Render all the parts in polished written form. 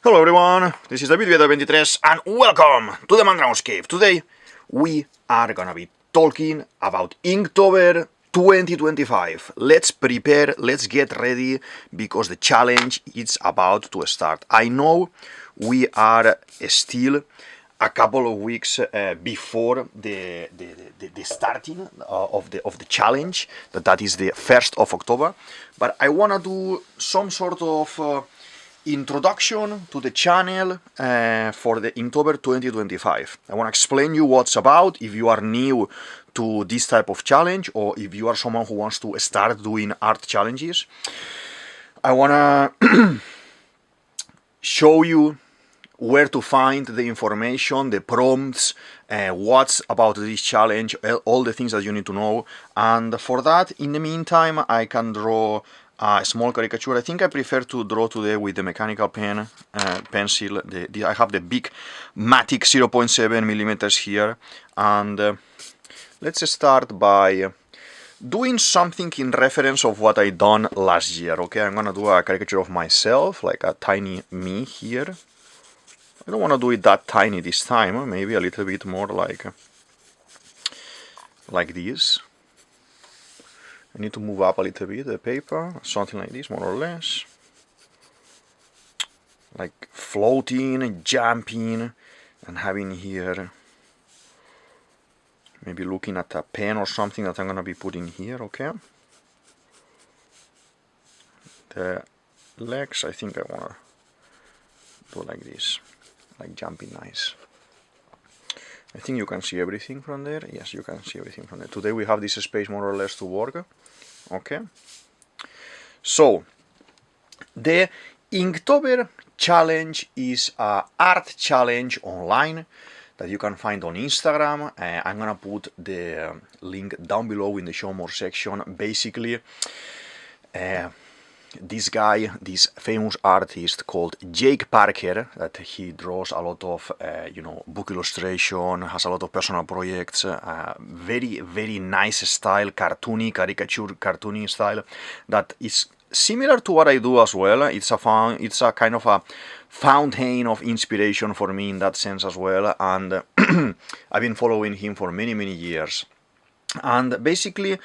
Hello everyone, this is DavidViadel23 and welcome to the Micron Cave. Today we are gonna be talking about Inktober 2025. Let's prepare, let's get ready because the challenge is about to start. I know we are still a couple of weeks before the starting of the challenge, that is the 1st of October, but I wanna do some sort of introduction to the channel for the Inktober 2025. I want to explain you what's about if you are new to this type of challenge or if you are someone who wants to start doing art challenges. I want to show you where to find the information, the prompts, what's about this challenge, all the things that you need to know. And for that, in the meantime, I can draw a small caricature. I think I prefer to draw today with the mechanical pen, pencil. I have the big Matic 0.7 millimeters here, and let's start by doing something in reference of what I done last year. Okay, I'm gonna do a caricature of myself, like a tiny me here. I don't want to do it that tiny this time. Maybe a little bit more like this. I need to move up a little bit the paper, something like this, more or less. Like floating, jumping, and having here, maybe looking at a pen or something that I'm going to be putting here, okay? The legs, I think I want to do like this, like jumping nice. I think you can see everything from there. Yes, you can see everything from there. Today we have this space more or less to work. Okay. So, the Inktober challenge is an art challenge online that you can find on Instagram. I'm gonna put the link down below in the show more section. Basically, this guy, this famous artist called Jake Parker, that he draws a lot of, book illustration, has a lot of personal projects, very, very nice style, cartoony style, that is similar to what I do as well. It's a kind of a fountain of inspiration for me in that sense as well, and I've been following him for many, many years. And basically,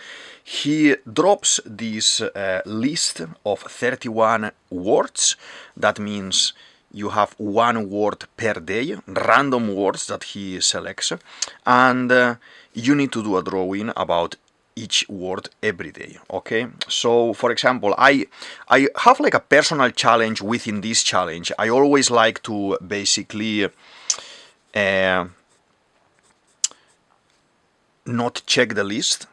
he drops this list of 31 words. That means you have one word per day, random words that he selects, and you need to do a drawing about each word every day. Okay, so for example, I have like a personal challenge within this challenge. I always like to basically not check the list.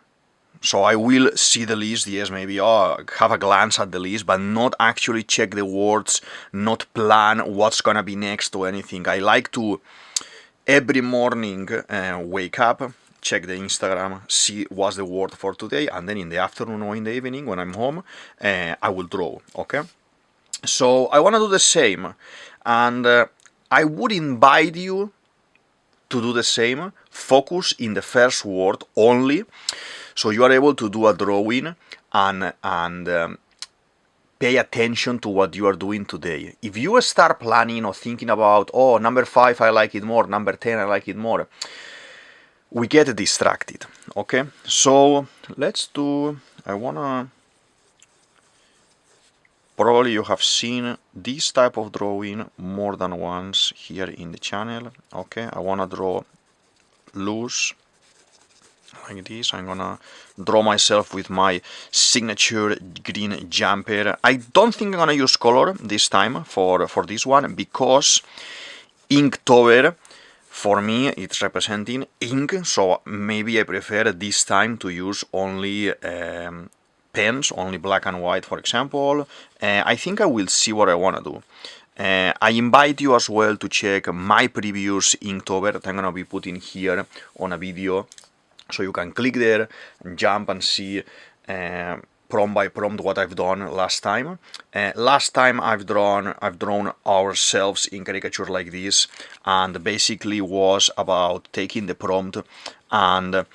So I will see the list, yes, maybe have a glance at the list, but not actually check the words, not plan what's gonna be next or anything. I like to every morning wake up, check the Instagram, see what's the word for today, and then in the afternoon or in the evening when I'm home, I will draw. Okay, so I want to do the same, and I would invite you to do the same. Focus in the first word only, so you are able to do a drawing and pay attention to what you are doing today. If you start planning or thinking about, oh, number 5 I like it more, number 10 I like it more, we get distracted. Okay, so let's do, probably you have seen this type of drawing more than once here in the channel. Okay, I want to draw loose like this. I'm gonna draw myself with my signature green jumper. I don't think I'm gonna use color this time for this one, because Inktober for me it's representing ink, so maybe I prefer this time to use only pens, only black and white, for example. I think I will see what I want to do. I invite you as well to check my previous Inktober that I'm going to be putting here on a video, so you can click there and jump and see prompt by prompt what I've done last time. Last time I've drawn ourselves in caricature like this, and basically was about taking the prompt and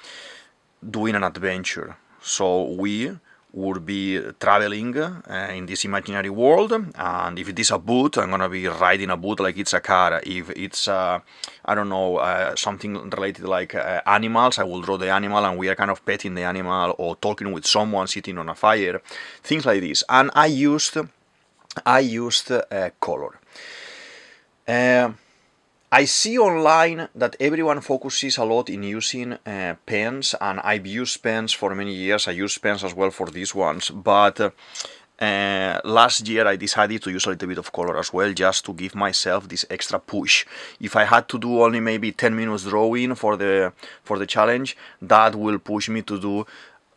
doing an adventure. So we would be traveling in this imaginary world, and if it is a boat, I'm gonna be riding a boat like it's a car. If it's I don't know, something related like animals, I will draw the animal and we are kind of petting the animal or talking with someone sitting on a fire, things like this. And I used color. I see online that everyone focuses a lot in using pens, and I've used pens for many years. I use pens as well for these ones, but last year I decided to use a little bit of color as well, just to give myself this extra push. If I had to do only maybe 10 minutes drawing for the challenge, that will push me to do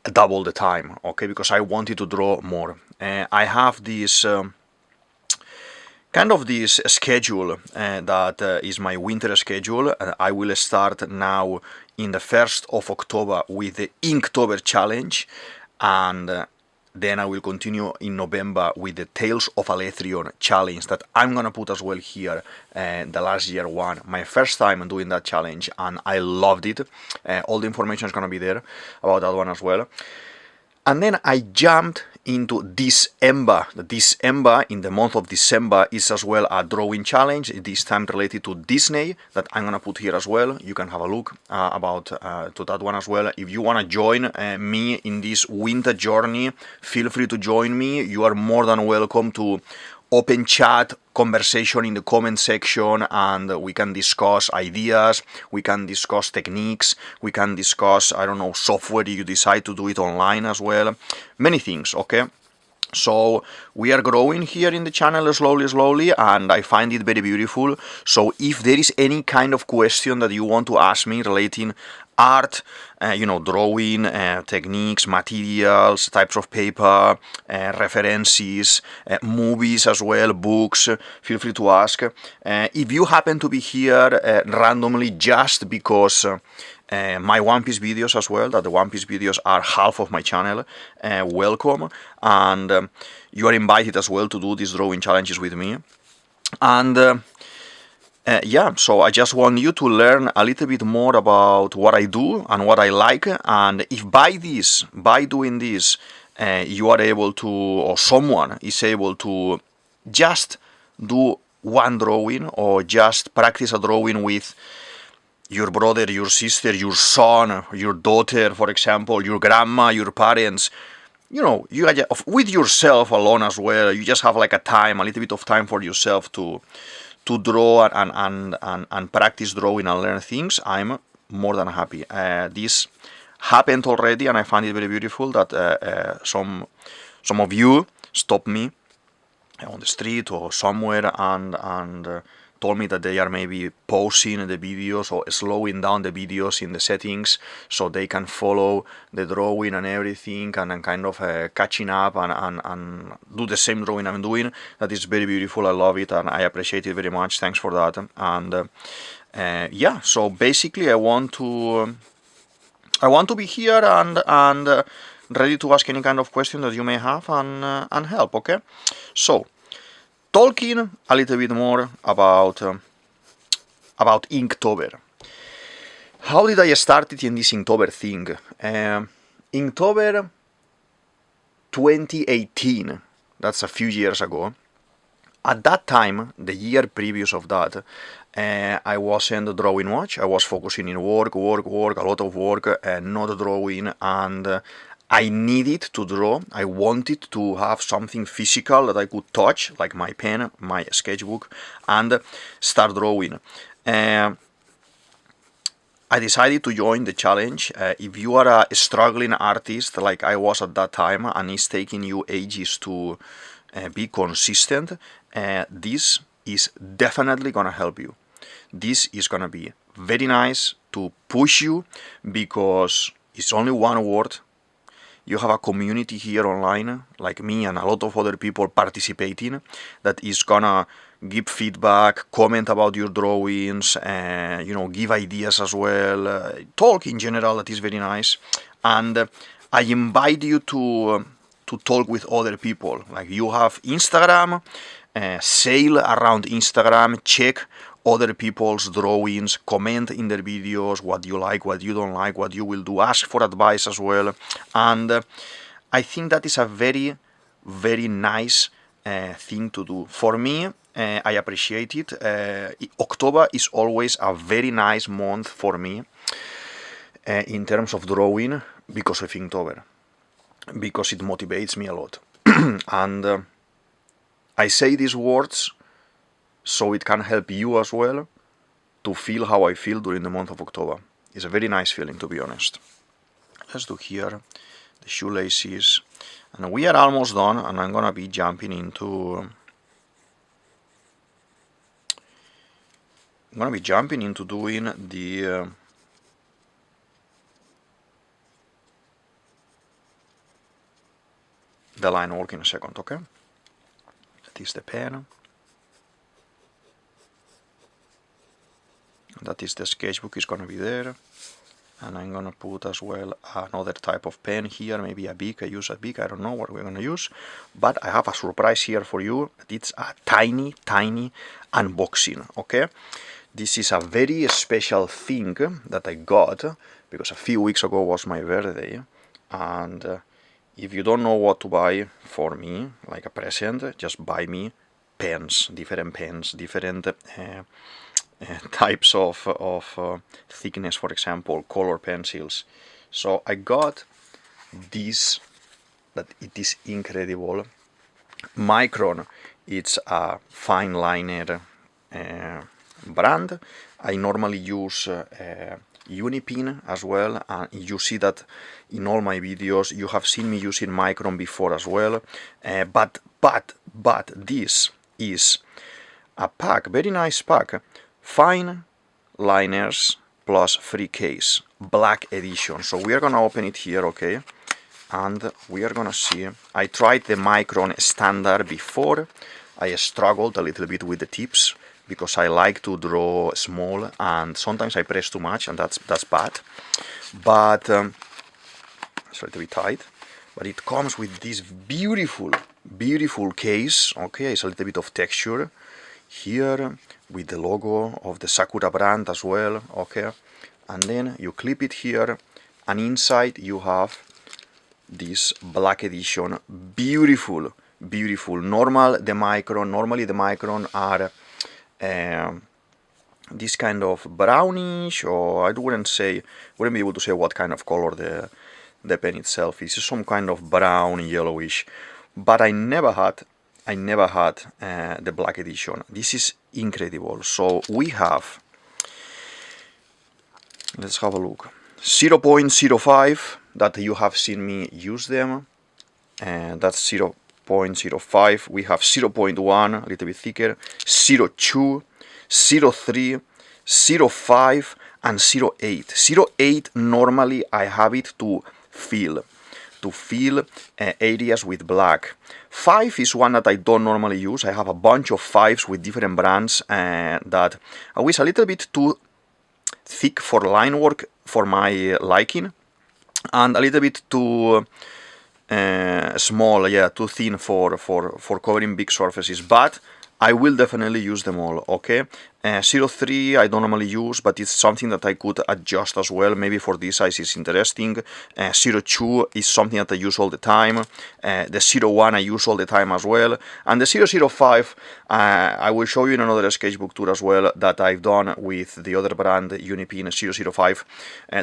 double the time, okay, because I wanted to draw more. I have this kind of this schedule that is my winter schedule. I will start now in the 1st of October with the Inktober challenge, and then I will continue in November with the Tales of Alethrion challenge that I'm gonna put as well here, the last year one. My first time doing that challenge, and I loved it. All the information is gonna be there about that one as well. And then I jumped into DISember. The DISember in the month of December is as well a drawing challenge, this time related to Disney, that I'm gonna put here as well. You can have a look about to that one as well. If you wanna join me in this winter journey, feel free to join me. You are more than welcome to open chat conversation in the comment section, and we can discuss ideas, we can discuss techniques, we can discuss, I don't know, software you decide to do it online as well, many things, okay? So we are growing here in the channel slowly, and I find it very beautiful. So if there is any kind of question that you want to ask me relating art, drawing, techniques, materials, types of paper, references, movies as well, books, feel free to ask. If you happen to be here randomly just because my One Piece videos as well, that the One Piece videos are half of my channel, welcome, and you are invited as well to do these drawing challenges with me. And yeah, so I just want you to learn a little bit more about what I do and what I like, and if by doing this, you are able to, or someone is able to just do one drawing, or just practice a drawing with your brother, your sister, your son, your daughter, for example, your grandma, your parents, you with yourself alone as well, you just have like a little bit of time for yourself to draw and practice drawing and learn things, I'm more than happy. This happened already, and I find it very beautiful that some of you stopped me on the street or somewhere and told me that they are maybe pausing the videos or slowing down the videos in the settings so they can follow the drawing and everything, and kind of catching up and do the same drawing I'm doing. That is very beautiful. I love it and I appreciate it very much. Thanks for that. And yeah, so basically I want to be here and ready to ask any kind of question that you may have and help. Okay, so talking a little bit more about Inktober. How did I start it in this Inktober thing? Inktober 2018, that's a few years ago. At that time, the year previous of that, I wasn't drawing much. I was focusing in work, a lot of work, not drawing, and I needed to draw. I wanted to have something physical that I could touch, like my pen, my sketchbook, and start drawing. I decided to join the challenge. If you are a struggling artist like I was at that time, and it's taking you ages to be consistent, this is definitely gonna help you. This is gonna be very nice to push you, because it's only one word. You have a community here online, like me and a lot of other people participating, that is gonna give feedback, comment about your drawings, give ideas as well, talk in general. That is very nice. And I invite you to talk with other people. Like, you have Instagram, sail around Instagram, check other people's drawings, comment in their videos what you like, what you don't like, what you will do, ask for advice as well. And I think that is a very, very nice thing to do. For me, I appreciate it. October is always a very nice month for me in terms of drawing because of Inktober, because it motivates me a lot. And I say these words so it can help you as well to feel how I feel during the month of October. It's a very nice feeling, to be honest. Let's do here the shoelaces, and we are almost done, and I'm gonna be jumping into doing the line work in a second, okay? That is the pen. That is the sketchbook is gonna be there. And I'm gonna put as well another type of pen here, maybe a big. I use a big, I don't know what we're gonna use. But I have a surprise here for you. It's a tiny, tiny unboxing, okay? This is a very special thing that I got because a few weeks ago was my birthday. And if you don't know what to buy for me, like a present, just buy me pens, different types of thickness, for example, color pencils. So I got this, that it is incredible. Micron, it's a fine liner brand. I normally use Unipin as well, and you see that in all my videos. You have seen me using Micron before as well, but this is a pack, very nice pack. Fine liners plus free case, black edition. So we are gonna open it here, okay? And we are gonna see. I tried the Micron standard before. I struggled a little bit with the tips because I like to draw small and sometimes I press too much, and that's bad. But it's a little bit tight. But it comes with this beautiful case, okay? It's a little bit of texture here with the logo of the Sakura brand as well, okay? And then you clip it here, and inside you have this black edition. Beautiful. Normally the Micron are this kind of brownish, or I wouldn't be able to say what kind of color the pen itself is. It's some kind of brown, yellowish. But I never had the black edition. This is incredible. So we have, let's have a look, 0.05 that you have seen me use them, and that's 0.05. We have 0.1, a little bit thicker, 0.2, 0.3, 0.5, and 0.8. 0.8 normally I have it to fill areas with black. 5 is one that I don't normally use. I have a bunch of 5s with different brands that I wish a little bit too thick for line work for my liking, and a little bit too small, yeah, too thin for covering big surfaces. But I will definitely use them all, okay? 0.3 I don't normally use, but it's something that I could adjust as well. Maybe for this size is interesting. 0.2 is something that I use all the time. The 0.1 I use all the time as well. And the 0.05 I will show you in another sketchbook tour as well that I've done with the other brand, Unipin 0.05,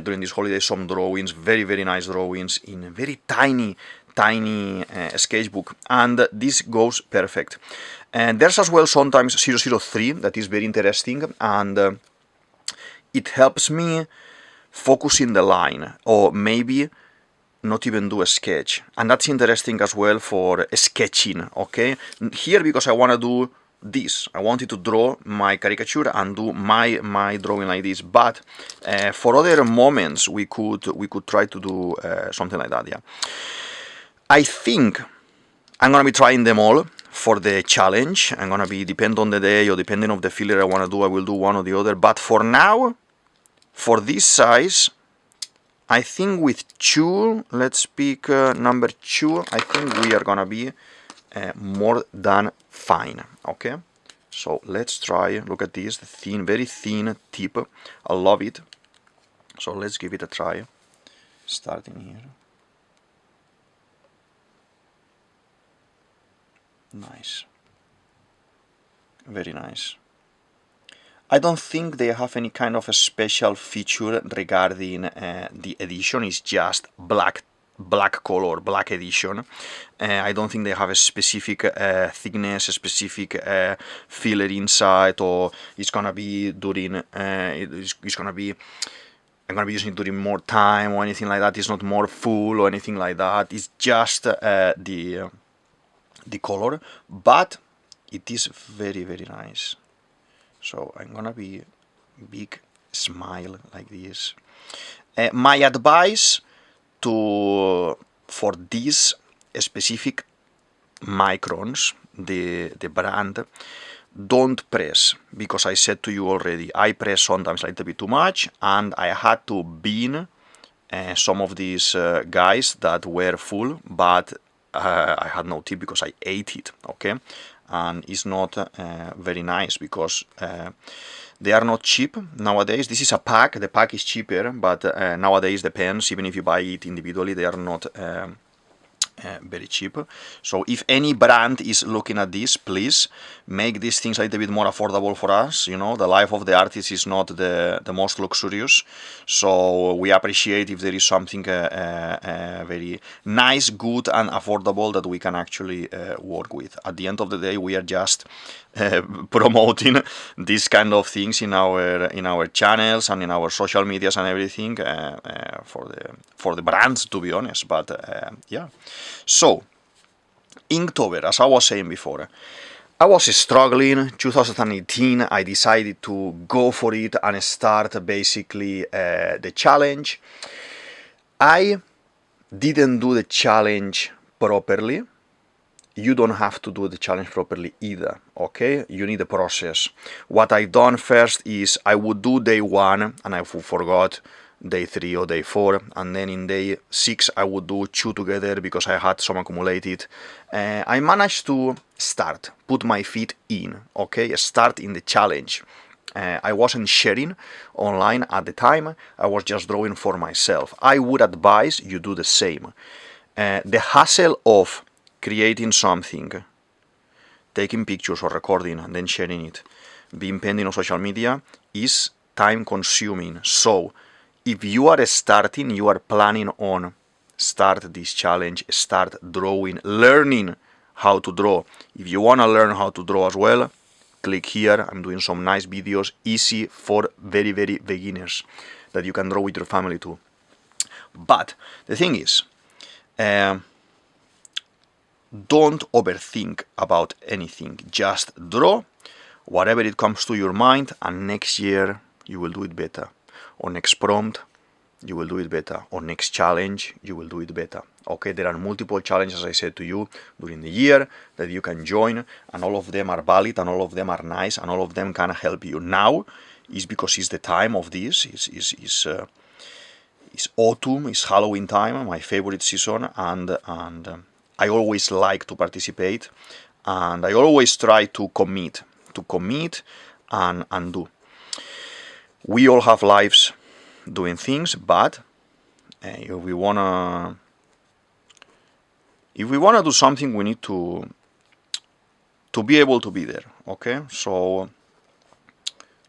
during this holiday. Some drawings, very nice drawings in a very tiny sketchbook, and this goes perfect. And there's as well sometimes 0.03 that is very interesting, and it helps me focus in the line, or maybe not even do a sketch, and that's interesting as well for sketching, okay? Here, because I want to do this, I wanted to draw my caricature and do my drawing like this, but for other moments we could try to do something like that, yeah. I think I'm gonna be trying them all for the challenge. I'm gonna be, depend on the day or depending on the filler I wanna do, I will do one or the other. But for now, for this size, I think with 2, let's pick number 2, I think we are gonna be more than fine, okay? So let's try, look at this, thin, very thin tip, I love it. So let's give it a try, starting here. Nice. Very nice. I don't think they have any kind of a special feature regarding the edition. It's just black color, black edition. I don't think they have a specific thickness, a specific filler inside, or it's gonna be during it's gonna be, I'm gonna be using it during more time or anything like that. It's not more full or anything like that. It's just the color, but it is very, very nice. So I'm gonna be big smile like this. My advice for these specific Microns, the brand, don't press, because I said to you already, I press sometimes a little bit too much, and I had to bin some of these guys that were full, but I had no tip because I ate it, okay? And it's not very nice because they are not cheap nowadays. This is a pack, the pack is cheaper, but nowadays the pens, even if you buy it individually, they are not very cheap. So if any brand is looking at this, please make these things a little bit more affordable for us. You know, the life of the artist is not the most luxurious, so we appreciate if there is something very nice, good and affordable that we can actually work with. At the end of the day, we are just promoting these kind of things in our channels and in our social medias and everything for the brands, to be honest. But yeah. So Inktober, as I was saying before, I was struggling. 2018, I decided to go for it and start basically the challenge. I didn't do the challenge properly. You don't have to do the challenge properly either, okay? You need a process. What I've done first is I would do day 1 and I forgot day 3 or day 4, and then in day 6 I would do 2 together because I had some accumulated. I managed to put my feet in, okay? Start in the challenge. I wasn't sharing online at the time, I was just drawing for myself. I would advise you do the same. The hassle of creating something, taking pictures or recording and then sharing it, being pending on social media is time consuming. So if you are starting, you are planning on start this challenge, start drawing, learning how to draw. If you want to learn how to draw as well, click here. I'm doing some nice videos, easy for very, very beginners that you can draw with your family too. But the thing is, don't overthink about anything. Just draw whatever it comes to your mind, and next year you will do it better. Or next prompt, you will do it better. Or next challenge, you will do it better. Okay, there are multiple challenges, as I said to you, during the year that you can join, and all of them are valid, and all of them are nice, and all of them can help you. Now is because it's the time of this. It's autumn, it's Halloween time, my favorite season, and I always like to participate, and I always try to commit and do. We all have lives doing things, but if we wanna do something, we need to be able to be there. Okay, so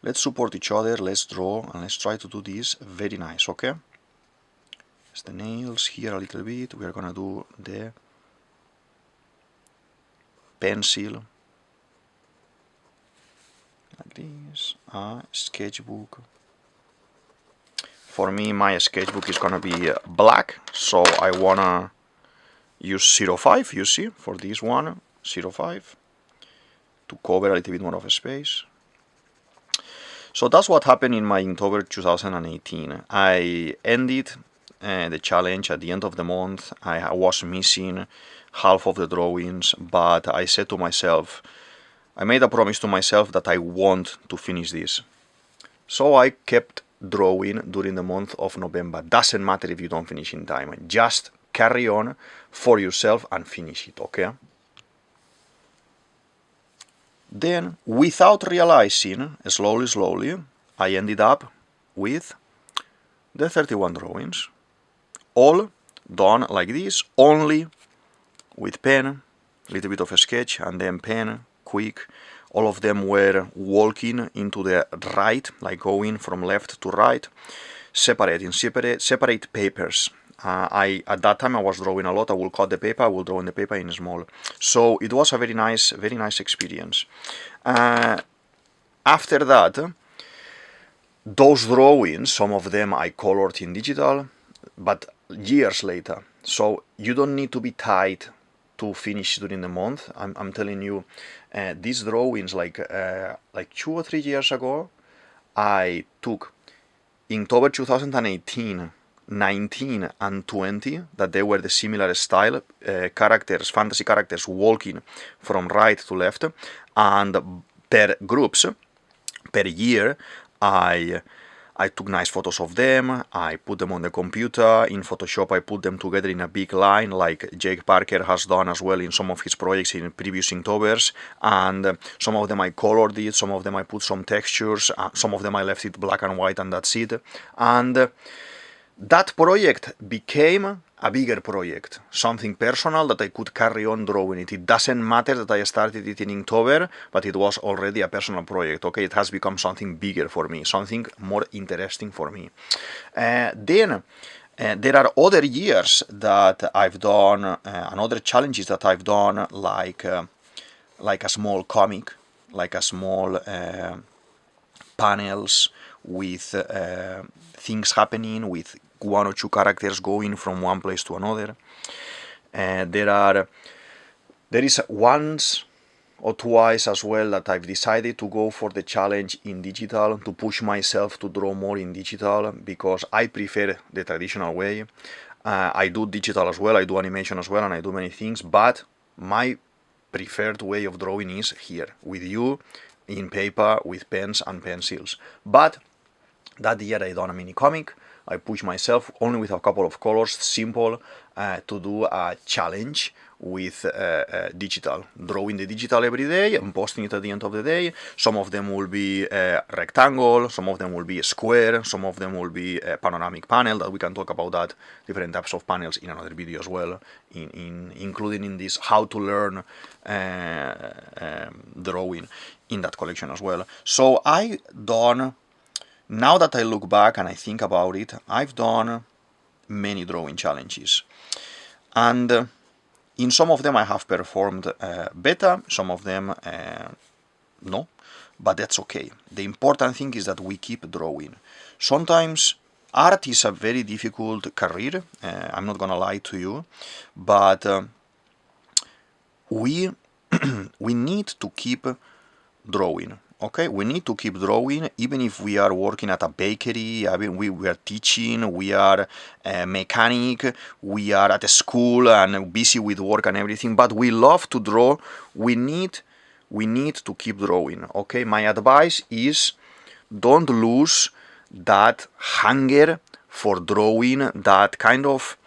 let's support each other, let's draw, and let's try to do this very nice. Okay, it's the nails here a little bit. We are gonna do the pencil like this. Sketchbook. For me, my sketchbook is gonna be black, so I wanna use 0.5, you see, for this one, 0.5, to cover a little bit more of a space. So that's what happened in my Inktober 2018. I ended the challenge at the end of the month. I was missing half of the drawings, but I said to myself, I made a promise to myself that I want to finish this. So I kept drawing during the month of November. Doesn't matter if you don't finish in time. Just carry on for yourself and finish it, okay? Then, without realizing, slowly, I ended up with the 31 drawings. All done like this, only with pen, little bit of a sketch, and then pen, quick. All of them were walking into the right, like going from left to right, separate papers. At that time I was drawing a lot. I will cut the paper, I will draw in the paper in small. So it was a very nice experience. After that, those drawings, some of them I colored in digital, but years later. So you don't need to be tight to finish during the month. I'm telling you, these drawings, like 2 or 3 years ago, I took Inktober 2018, 19 and 20, that they were the similar style, characters, fantasy characters walking from right to left, and per groups, per year, I took nice photos of them, I put them on the computer, in Photoshop I put them together in a big line, like Jake Parker has done as well in some of his projects in previous Inktobers, and some of them I colored it, some of them I put some textures, some of them I left it black and white, and that's it. And that project became a bigger project, something personal that I could carry on drawing it. It doesn't matter that I started it in Inktober, but it was already a personal project, okay? It has become something bigger for me, something more interesting for me. Then there are other years that I've done, and other challenges that I've done, like a small comic, like a small panels with things happening, with 1 or 2 characters going from one place to another. There is once or twice as well that I've decided to go for the challenge in digital, to push myself to draw more in digital, because I prefer the traditional way. I do digital as well, I do animation as well, and I do many things, but my preferred way of drawing is here, with you, in paper, with pens and pencils. But that year I done a mini comic. I pushed myself only with a couple of colors, simple, to do a challenge with digital, drawing the digital every day and posting it at the end of the day. Some of them will be rectangle, some of them will be square, some of them will be a panoramic panel, that we can talk about that, different types of panels in another video as well, including in this how to learn drawing in that collection as well. So I done, now that I look back and I think about it, I've done many drawing challenges, and in some of them I have performed better, some of them no, but that's okay. The important thing is that we keep drawing. Sometimes art is a very difficult career, I'm not gonna lie to you, but we need to keep drawing. Okay, we need to keep drawing, even if we are working at a bakery, I mean, we are teaching, we are a mechanic, we are at a school and busy with work and everything, but we love to draw. We need to keep drawing, okay? My advice is, don't lose that hunger for drawing, that kind of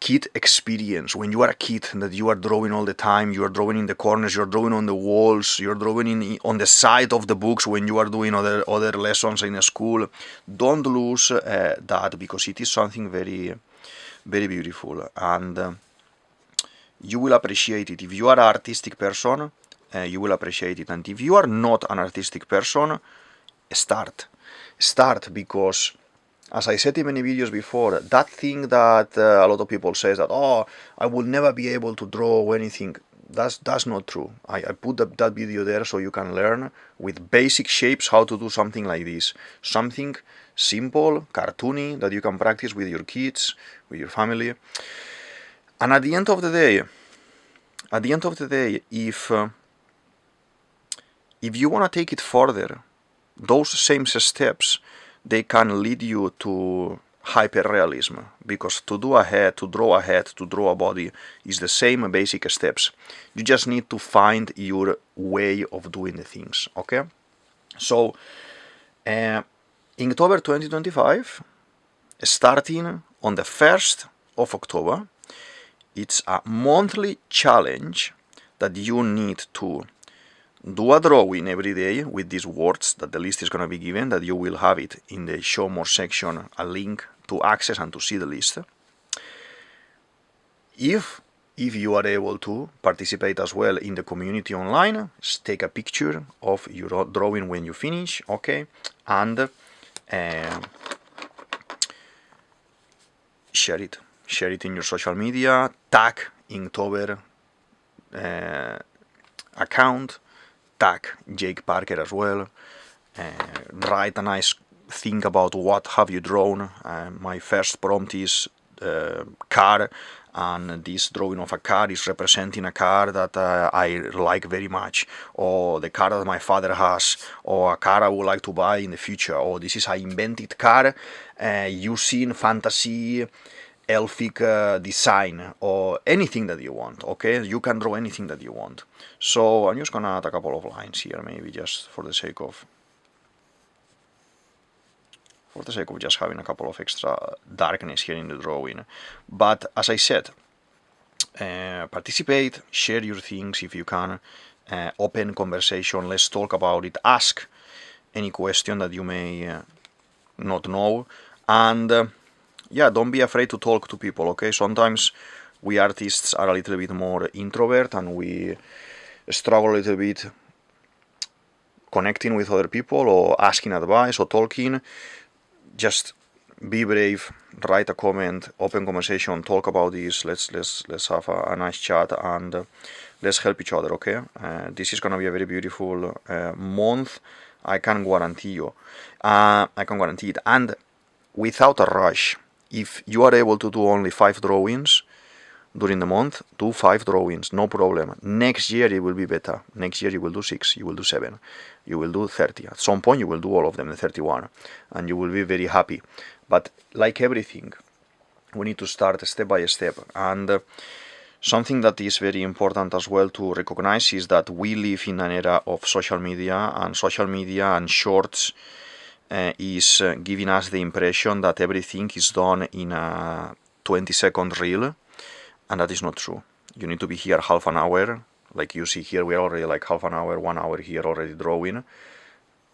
kid experience. When you are a kid, that you are drawing all the time, you are drawing in the corners, you are drawing on the walls, you are drawing on the side of the books when you are doing other lessons in a school. Don't lose that, because it is something very, very beautiful, and you will appreciate it. If you are an artistic person, you will appreciate it, and if you are not an artistic person, start, because, as I said in many videos before, that thing that a lot of people say that, oh, I will never be able to draw anything, that's not true. I put that video there so you can learn with basic shapes how to do something like this. Something simple, cartoony, that you can practice with your kids, with your family. And at the end of the day, if you want to take it further, those same steps, they can lead you to hyperrealism, because to draw a head, to draw a body is the same basic steps. You just need to find your way of doing the things, okay? So, Inktober 2025, starting on the 1st of October, it's a monthly challenge that you need to do a drawing every day with these words that the list is going to be given, that you will have it in the show more section, a link to access and to see the list. If you are able to participate as well in the community online, take a picture of your drawing when you finish, okay, and share it in your social media, tag Inktober account, tag Jake Parker as well, write a nice thing about what have you drawn. My first prompt is car, and this drawing of a car is representing a car that I like very much, or the car that my father has, or a car I would like to buy in the future, or this is an invented car using fantasy elfic design, or anything that you want, okay? You can draw anything that you want. So I'm just gonna add a couple of lines here, maybe just for the sake of just having a couple of extra darkness here in the drawing. But as I said, participate, share your things if you can, open conversation, let's talk about it, ask any question that you may not know, and yeah, don't be afraid to talk to people, okay? Sometimes we artists are a little bit more introvert and we struggle a little bit connecting with other people or asking advice or talking. Just be brave, write a comment, open conversation, talk about this, let's have a nice chat, and let's help each other, okay? This is gonna be a very beautiful month, I can guarantee you. I can guarantee it. And without a rush, if you are able to do only 5 drawings during the month, do 5 drawings, no problem. Next year it will be better. Next year you will do 6, you will do 7, you will do 30. At some point you will do all of them, the 31, and you will be very happy. But like everything, we need to start step by step. And something that is very important as well to recognize is that we live in an era of social media and shorts is giving us the impression that everything is done in a 20-second reel, and that is not true. You need to be here half an hour, like you see here, we are already like half an hour, 1 hour here already drawing,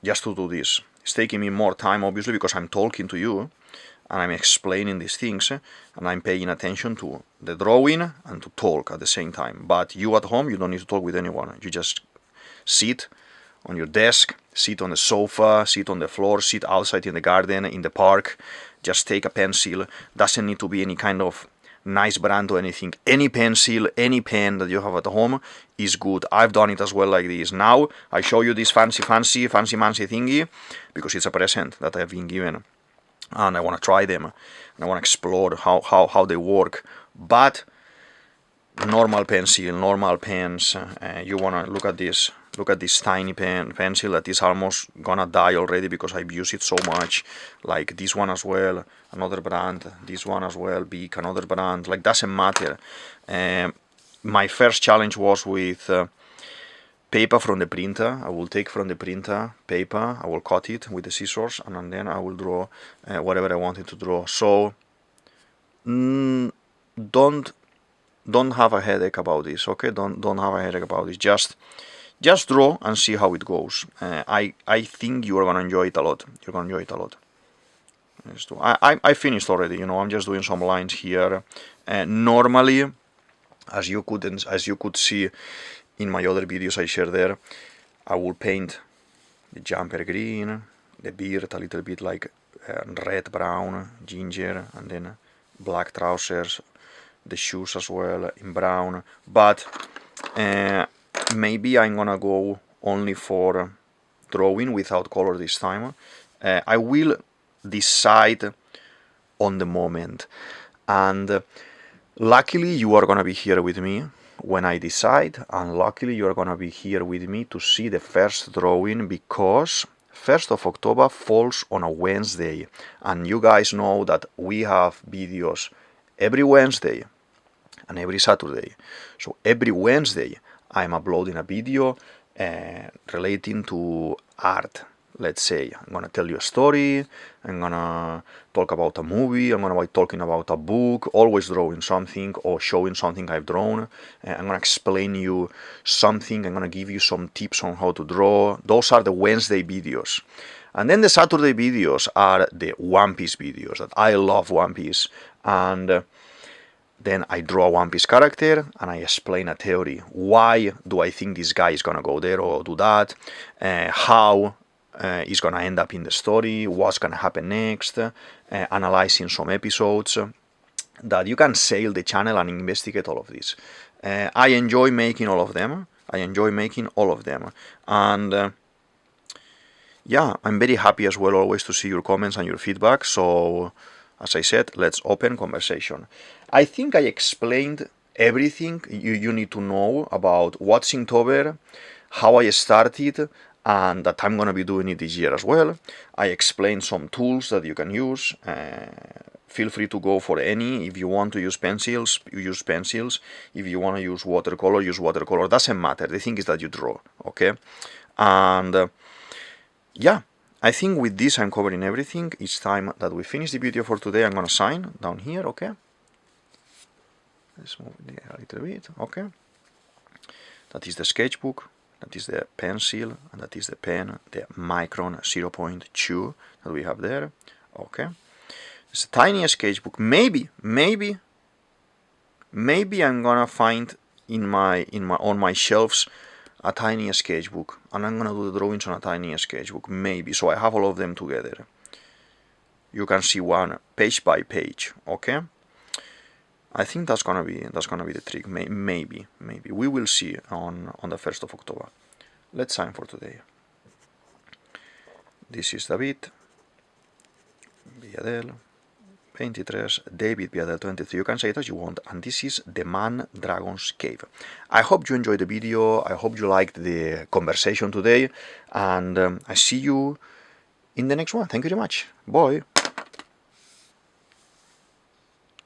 just to do this. It's taking me more time, obviously, because I'm talking to you, and I'm explaining these things, and I'm paying attention to the drawing and to talk at the same time. But you at home, you don't need to talk with anyone. You just sit on your desk, sit on the sofa, sit on the floor, sit outside in the garden, in the park, just take a pencil. Doesn't need to be any kind of nice brand or anything. Any pencil, any pen that you have at home is good. I've done it as well like this. Now I show you this fancy thingy because it's a present that I've been given, and I want to try them, and I want to explore how they work. But normal pencil, normal pens, you want to look at this tiny pencil that is almost gonna die already because I've used it so much. Like this one as well, another brand, this one as well, big, another brand, like doesn't matter. My first challenge was with paper from the printer. I will take from the printer paper, I will cut it with the scissors, and then I will draw whatever I wanted to draw. So don't have a headache about this, okay? Don't have a headache about this. Just draw and see how it goes. I think you are gonna enjoy it a lot. You're gonna enjoy it a lot. I finished already. You know, I'm just doing some lines here. Normally, as you could see in my other videos I shared there, I will paint the jumper green, the beard a little bit like red, brown, ginger, and then black trousers, the shoes as well in brown. But maybe I'm gonna go only for drawing without color this time. I will decide on the moment, and luckily you are gonna be here with me when I decide, and luckily you are gonna be here with me to see the first drawing, because 1st of October falls on a Wednesday, and you guys know that we have videos every Wednesday and every Saturday. So every Wednesday I'm uploading a video relating to art. Let's say I'm gonna tell you a story, I'm gonna talk about a movie, I'm gonna be talking about a book, always drawing something or showing something I've drawn. I'm gonna explain you something, I'm gonna give you some tips on how to draw. Those are the Wednesday videos. And then the Saturday videos are the One Piece videos, that I love One Piece. And then I draw a One Piece character and I explain a theory. Why do I think this guy is gonna go there or do that? How is gonna end up in the story? What's gonna happen next? Analyzing some episodes that you can sail the channel and investigate all of this. I enjoy making all of them. And yeah, I'm very happy as well always to see your comments and your feedback. So as I said, let's open conversation. I think I explained everything you need to know about what's Inktober, how I started, and that I'm going to be doing it this year as well. I explained some tools that you can use. Feel free to go for any. If you want to use pencils, you use pencils. If you want to use watercolor, use watercolor. Doesn't matter. The thing is that you draw, okay? And yeah, I think with this I'm covering everything. It's time that we finish the video for today. I'm going to sign down here, okay? Let's move it a little bit, okay? That is the sketchbook, that is the pencil, and that is the pen, the Micron 0.2 that we have there, okay? It's a tiny sketchbook. Maybe I'm gonna find on my shelves a tiny sketchbook, and I'm gonna do the drawings on a tiny sketchbook, maybe. So I have all of them together. You can see one page by page, okay? I think that's gonna be the trick. Maybe we will see on the 1st of October. Let's sign for today. This is DavidViadel23, DavidViadel23. You can say it as you want. And this is the Man Dragon's Cave. I hope you enjoyed the video. I hope you liked the conversation today. And I see you in the next one. Thank you very much. Bye.